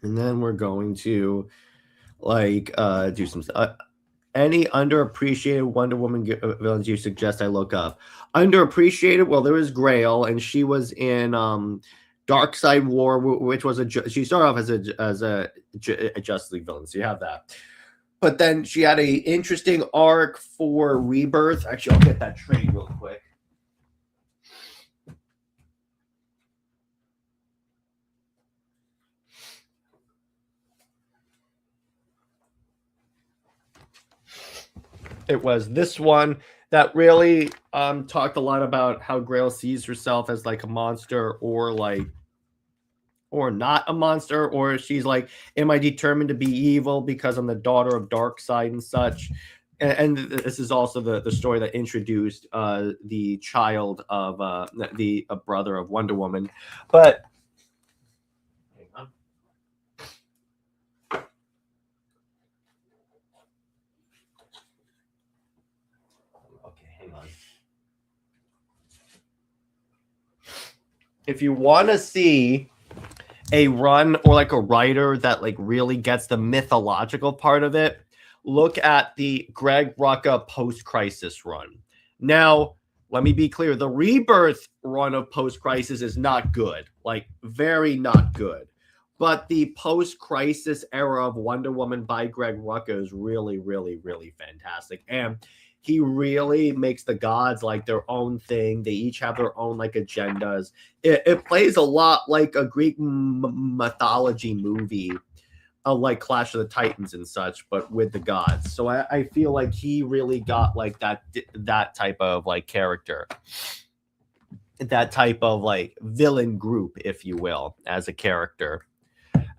And then we're going to like do some stuff. Any underappreciated Wonder Woman villains you suggest I look up? Underappreciated? Well, there was Grail, and she was in Dark Side War, which was she started off as a Justice League villain, so you have that. But then she had a interesting arc for Rebirth. Actually, I'll get that trade real quick. It was this one that really talked a lot about how Grail sees herself as like a monster, or not a monster, or she's like, am I determined to be evil because I'm the daughter of Darkseid and such. And this is also the story that introduced the child of the brother of Wonder Woman. But hang on. Okay, hang on. If you want to see a run or like a writer that like really gets the mythological part of it, look at the Greg Rucka post-crisis run. Now, let me be clear, the Rebirth run of Post Crisis is not good, like very not good. But the Post Crisis era of Wonder Woman by Greg Rucka is really, really, really fantastic. And he really makes the gods like their own thing. They each have their own like agendas. It plays a lot like a Greek mythology movie, like Clash of the Titans and such, but with the gods. So I feel like he really got like that type of like character, that type of like villain group, if you will, as a character,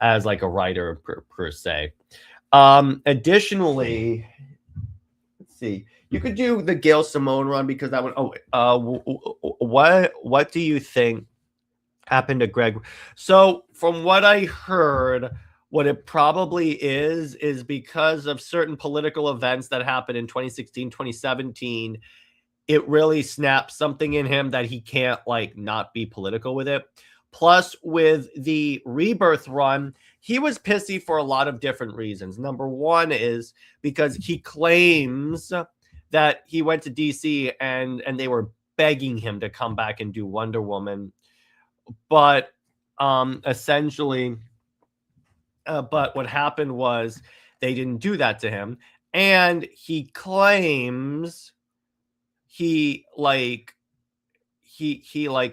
as like a writer per se. Additionally, let's see. You could do the Gail Simone run because that one. What do you think happened to Greg? So from what I heard, what it probably is because of certain political events that happened in 2016, 2017, it really snapped something in him that he can't like not be political with it. Plus, with the Rebirth run, he was pissy for a lot of different reasons. Number one is because he claims that he went to DC and they were begging him to come back and do Wonder Woman, but essentially, but what happened was they didn't do that to him, and he claims he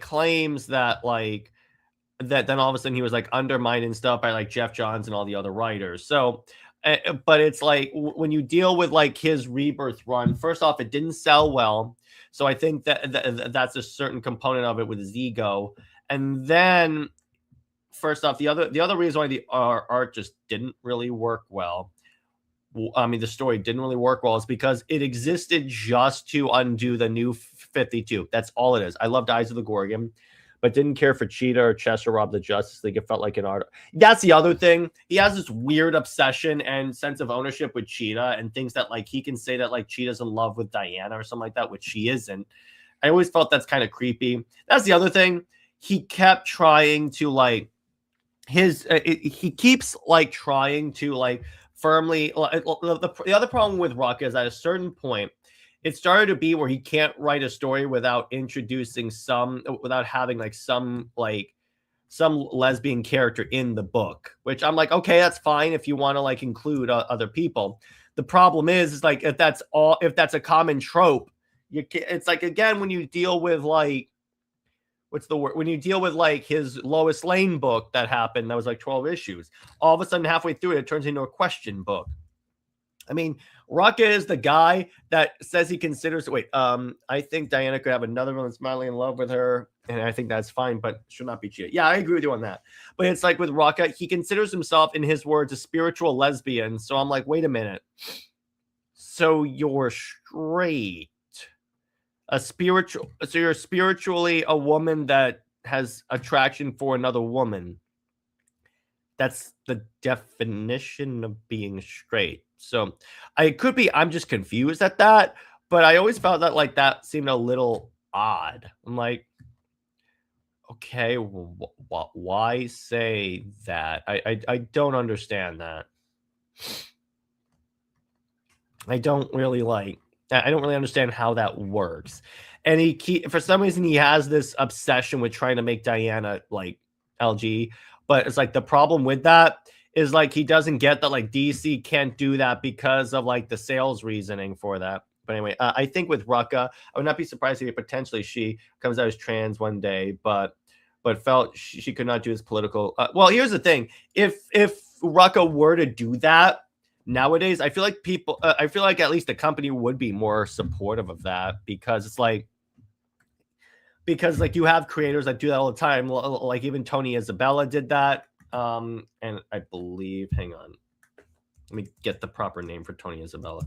claims that that then all of a sudden he was like undermined and stuff by like Jeff Johns and all the other writers. So, but it's like when you deal with like his Rebirth run, first off, it didn't sell well. So I think that's a certain component of it with his ego. And then, first off, the other reason why the art just didn't really work well. I mean, the story didn't really work well is because it existed just to undo the new 52. That's all it is. I loved Eyes of the Gorgon, but didn't care for Cheetah or Chester Rob the Justice League. It felt like an art. That's the other thing. He has this weird obsession and sense of ownership with Cheetah and thinks that like he can say that like Cheetah's in love with Diana or something like that, which she isn't. I always felt that's kind of creepy. That's the other thing. He kept trying to like he keeps like trying to like firmly. The other problem with Rucka is at a certain point, it started to be where he can't write a story without introducing without having like some lesbian character in the book, which I'm like, okay, that's fine if you want to like include other people. The problem is like if that's a common trope, it's like, again, when you deal with like, what's the word? When you deal with like his Lois Lane book that happened, that was like 12 issues. All of a sudden, halfway through it turns into a question book. I mean, Rucka is the guy that says he considers. Wait, I think Diana could have another one that's madly in love with her, and I think that's fine, but should not be cheated. Yeah, I agree with you on that. But it's like with Rucka, he considers himself, in his words, a spiritual lesbian. So I'm like, wait a minute. So you're straight. So you're spiritually a woman that has attraction for another woman. That's the definition of being straight. So I'm just confused at that, but I always felt that like that seemed a little odd. I'm like, okay, why say that? I don't understand that. I don't really understand how that works. And for some reason, he has this obsession with trying to make Diana like LG. But it's like the problem with that is like he doesn't get that like DC can't do that because of like the sales reasoning for that. But anyway, I think with Rucka, I would not be surprised if potentially she comes out as trans one day, but felt she could not do this political. Well, here's the thing: if Rucka were to do that nowadays, I feel like at least the company would be more supportive of that, because you have creators that do that all the time. Like even Tony Isabella did that. And I believe, hang on, let me get the proper name for Tony Isabella.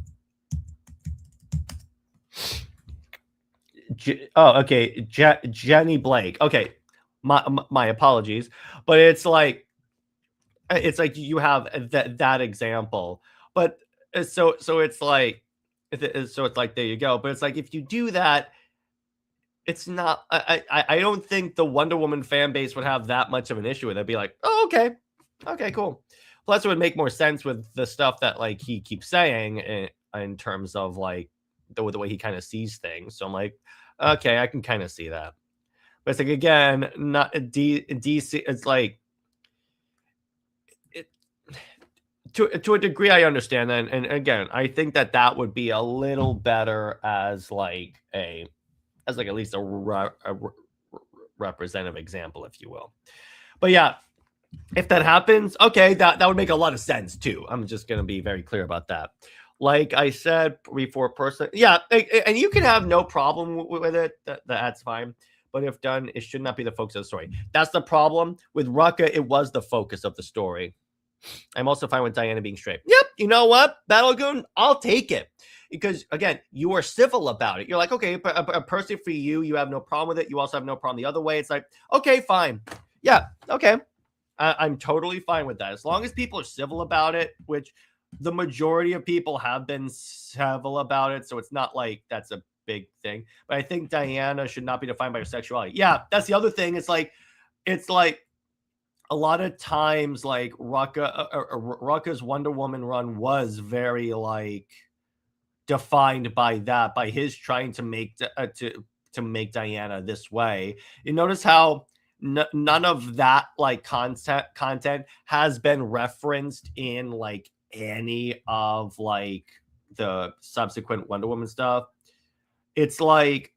Okay. Jenny Blake. Okay. My apologies, but it's like you have that example, but so it's like there you go. But it's like if you do that, it's not. I don't think the Wonder Woman fan base would have that much of an issue with it. They'd be like, oh, okay, cool. Plus, it would make more sense with the stuff that like he keeps saying in terms of like the way he kind of sees things. So I'm like, Okay, I can kind of see that. But it's like, again, not DC. It's like it, to a degree, I understand that, and again, I think that would be a little better as like at least a representative example, if you will. But yeah, if that happens, okay, that would make a lot of sense too. I'm just gonna be very clear about that. Like I said before, person, yeah, and you can have no problem with it. That's fine. But if done, it should not be the focus of the story. That's the problem with Rucka. It was the focus of the story. I'm also fine with Diana being straight. Yep, you know what, Battlegoon, I'll take it. Because again, you are civil about it. You're like, okay, a person for you, you have no problem with it. You also have no problem the other way. It's like, okay, fine. Yeah, okay. I'm totally fine with that. As long as people are civil about it, which the majority of people have been civil about it. So it's not like that's a big thing. But I think Diana should not be defined by her sexuality. Yeah, that's the other thing. It's like a lot of times, like Rucka's Wonder Woman run was very like defined by that, by his trying to make to make Diana this way. You notice how none of that like content has been referenced in like any of like the subsequent Wonder Woman stuff. It's like,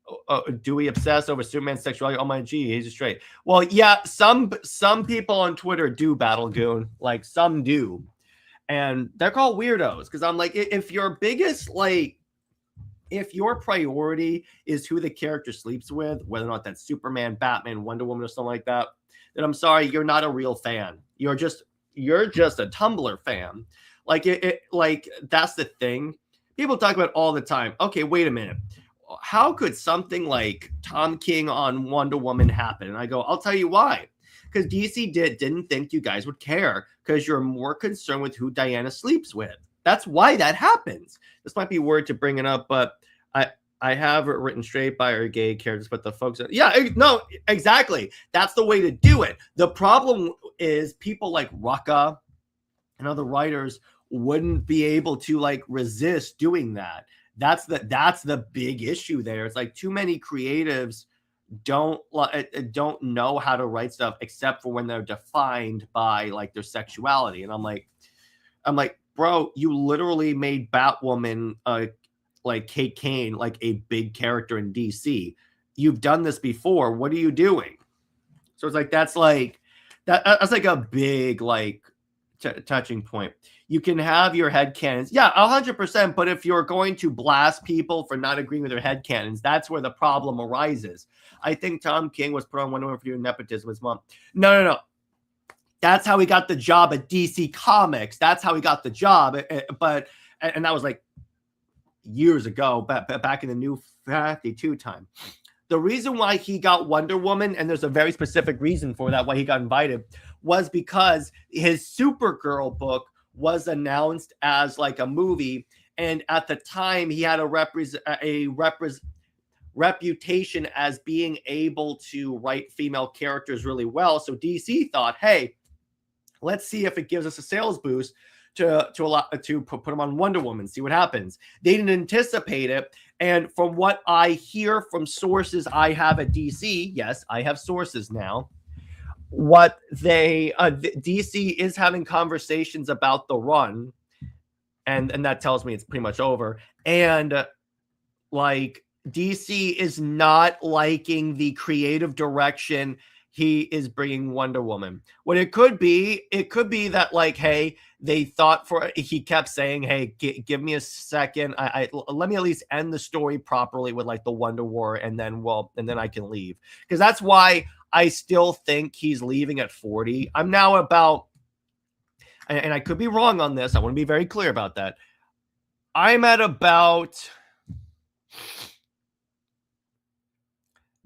do we obsess over Superman's sexuality? Oh my G, he's straight. Well, yeah, some people on Twitter do, Battlegoon, like some do, and they're called weirdos. Because I'm like, if your biggest like, if your priority is who the character sleeps with, whether or not that's Superman, Batman, Wonder Woman, or something like that, then I'm sorry, you're not a real fan. You're just a Tumblr fan. Like like that's the thing. People talk about all the time. Okay, wait a minute. How could something like Tom King on Wonder Woman happen? And I go, I'll tell you why. Because DC didn't think you guys would care because you're more concerned with who Diana sleeps with. That's why that happens. This might be weird to bring it up, but I have it written straight by our gay characters, but the folks, yeah, no, exactly. That's the way to do it. The problem is people like Rucka and other writers wouldn't be able to like resist doing that. That's the big issue there. It's like too many creatives don't know how to write stuff except for when they're defined by like their sexuality. And I'm like, bro, you literally made Batwoman like Kate Kane like a big character in DC. You've done this before. What are you doing? So it's like that's like a big like touching point. You can have your headcanons. Yeah, 100%. But if you're going to blast people for not agreeing with their headcanons, that's where the problem arises. I think Tom King was put on Wonder Woman for doing nepotism with his mom. No. That's how he got the job at DC Comics. That's how he got the job. But that was like years ago, back in the New 52 time. The reason why he got Wonder Woman, and there's a very specific reason for that, why he got invited, was because his Supergirl book was announced as like a movie, and at the time he had a reputation as being able to write female characters really well. So DC thought, hey, let's see if it gives us a sales boost to put him on Wonder Woman, see what happens. They didn't anticipate it. And from what I hear from sources I have at DC, yes, I have sources now, what DC is having conversations about the run, and that tells me it's pretty much over. And like DC is not liking the creative direction he is bringing Wonder Woman. What it could be that like, hey, they thought he kept saying, hey, give me a second. Let me at least end the story properly with like the Wonder War, and then I can leave. Because that's why I still think he's leaving at 40. I'm now about, and I could be wrong on this. I want to be very clear about that. I'm at about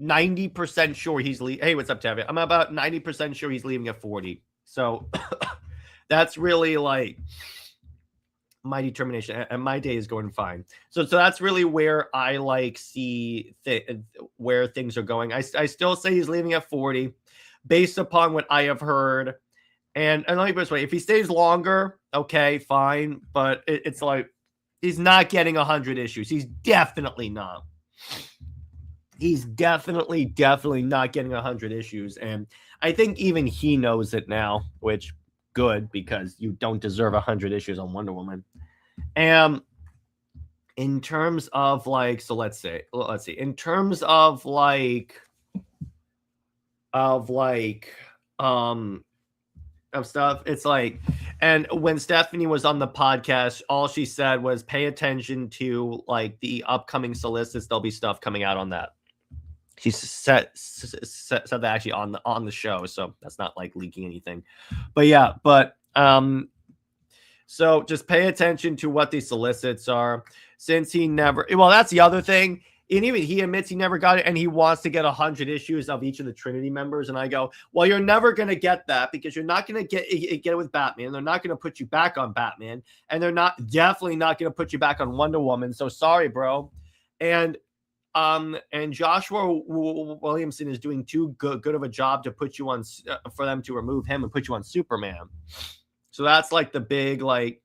90% sure he's leaving. Hey, what's up, Tavi? I'm about 90% sure he's leaving at 40. So that's really like my determination, and my day is going fine. So that's really where I like see where things are going. I still say he's leaving at 40 based upon what I have heard. And let me put it this way, if he stays longer, okay, fine. But it's like he's not getting 100 issues. He's definitely not. he's definitely not getting 100 issues, and I think even he knows it now, which good, because you don't deserve 100 issues on Wonder Woman. And in terms of like, so let's see, in terms of like of stuff, it's like, and when Stephanie was on the podcast, all she said was pay attention to like the upcoming solicits. There'll be stuff coming out on that. She said that actually on the show, so that's not like leaking anything. But yeah, so just pay attention to what these solicits are, since he never, well, that's the other thing. And even he admits he never got it, and he wants to get 100 issues of each of the Trinity members. And I go, well, you're never going to get that, because you're not going to get it with Batman. They're not going to put you back on Batman, and they're definitely not going to put you back on Wonder Woman. So sorry, bro. And Joshua Williamson is doing too good of a job to put you on, for them to remove him and put you on Superman. So that's like the big like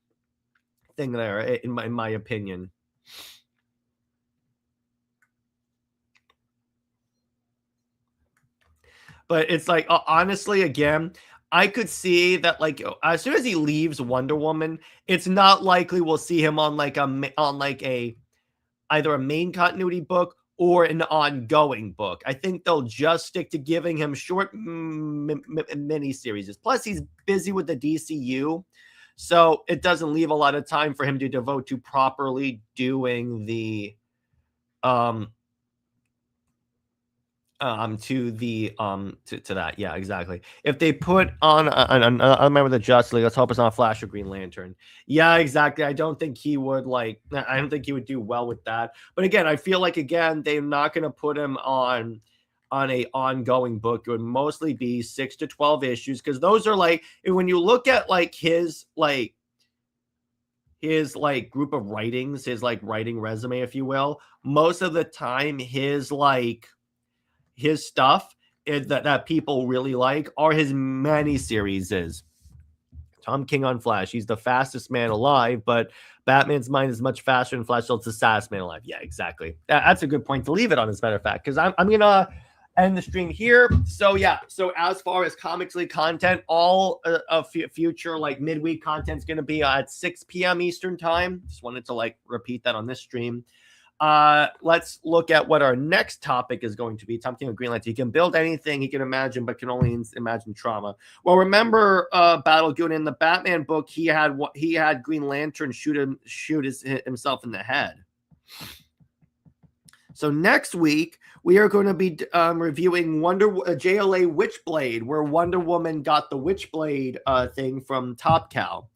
thing there, in my opinion. But it's like, honestly, again, I could see that like as soon as he leaves Wonder Woman, it's not likely we'll see him on like either a main continuity book or an ongoing book. I think they'll just stick to giving him short mini series. Plus, he's busy with the DCU, so it doesn't leave a lot of time for him to devote to properly doing the to that. Yeah, exactly. If they put on a member of the Justice League, let's hope it's not Flash or Green Lantern. Yeah, exactly. I don't think he would do well with that. But again, I feel like, again, they're not going to put him on a ongoing book. It would mostly be 6 to 12 issues, because those are like, when you look at like his group of writings, his like writing resume, if you will, most of the time his stuff that people really like are his mini-series. Tom King on Flash. He's the fastest man alive, but Batman's mind is much faster than Flash, so it's the saddest man alive. Yeah, exactly. That's a good point to leave it on, as a matter of fact, because I'm going to end the stream here. So yeah, so as far as Comics League content, all future like midweek content is going to be at 6 p.m. Eastern time. Just wanted to like repeat that on this stream. Let's look at what our next topic is going to be. Tom King of Green Lantern. He can build anything he can imagine, but can only imagine trauma. Well, remember Battle Goon in the Batman book, he had Green Lantern shoot himself in the head. So next week we are going to be reviewing JLA Witchblade, where Wonder Woman got the Witchblade thing from Top Cow.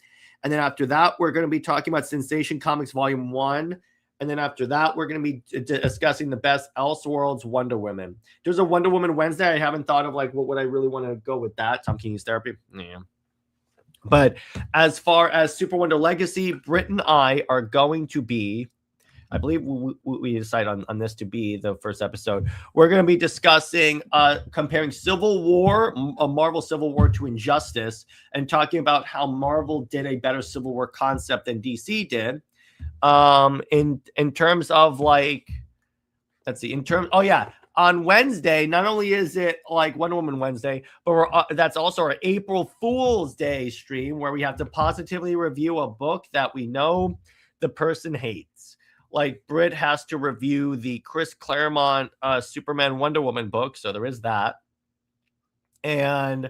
And then after that, we're going to be talking about Sensation Comics Volume 1. And then after that, we're going to be discussing the best Elseworlds Wonder Woman. There's a Wonder Woman Wednesday. I haven't thought of like what would I really want to go with that. Tom King's therapy. Yeah. But as far as Super Wonder Legacy, Britt and I are going to be, I believe we decide on this to be the first episode. We're going to be discussing comparing Civil War, a Marvel Civil War, to Injustice, and talking about how Marvel did a better Civil War concept than DC did. In terms of like, let's see, on Wednesday, not only is it like Wonder Woman Wednesday, but that's also our April Fool's Day stream, where we have to positively review a book that we know the person hates. Like Britt has to review the Chris Claremont Superman Wonder Woman book, so there is that. And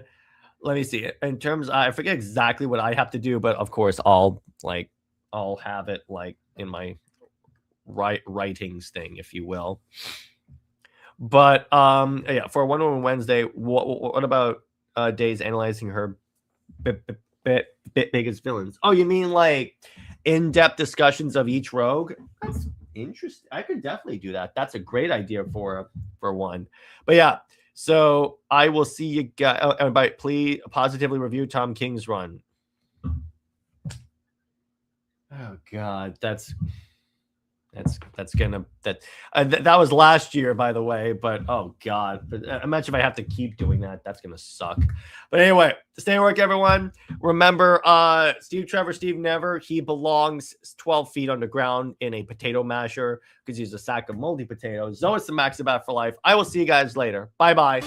let me see, in terms, I forget exactly what I have to do, but of course I'll have it like in my writings thing, if you will. But yeah, for Wonder Woman Wednesday, what about days analyzing her biggest villains? Oh, you mean like in-depth discussions of each rogue? That's interesting. I could definitely do that. That's a great idea for one. But yeah, so I will see you guys. But please positively review Tom King's run. Oh God, that's That was last year, by the way. But oh god, but imagine if I have to keep doing that. That's gonna suck. But anyway, stay at work, everyone. Remember, Steve Never. He belongs 12 feet underground in a potato masher because he's a sack of moldy potatoes. Zoe is the Max about for life. I will see you guys later. Bye bye.